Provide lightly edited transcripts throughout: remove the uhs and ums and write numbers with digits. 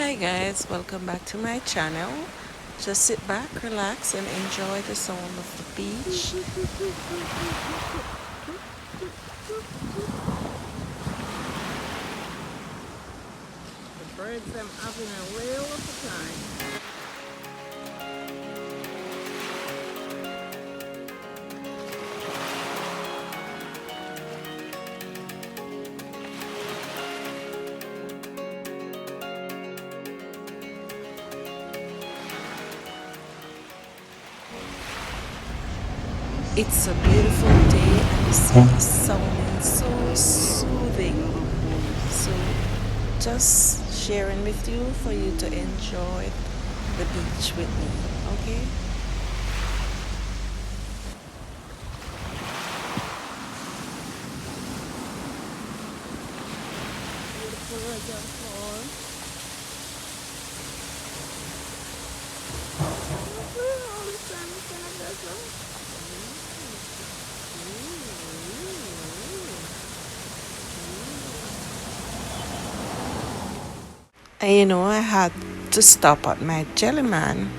Hi guys, welcome back to my channel. Just sit back, relax and enjoy the sound of the beach. The birds are having a whale of a time. It's a beautiful day and the sea is sounding so soothing. So just sharing with you for you to enjoy the beach with me, okay? Beautiful waterfall. And I had to stop at my jellyman.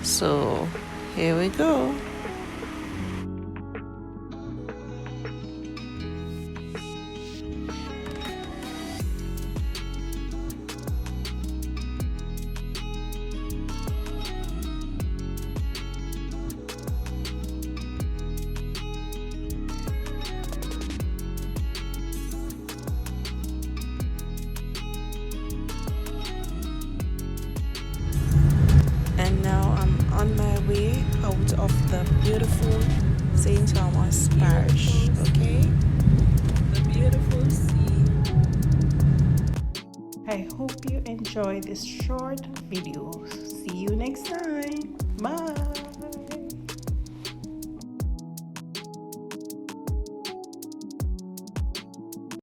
So here we go. And now I'm on my way out of the beautiful St. Thomas Parish, okay? The beautiful sea. I hope you enjoyed this short video. See you next time. Bye.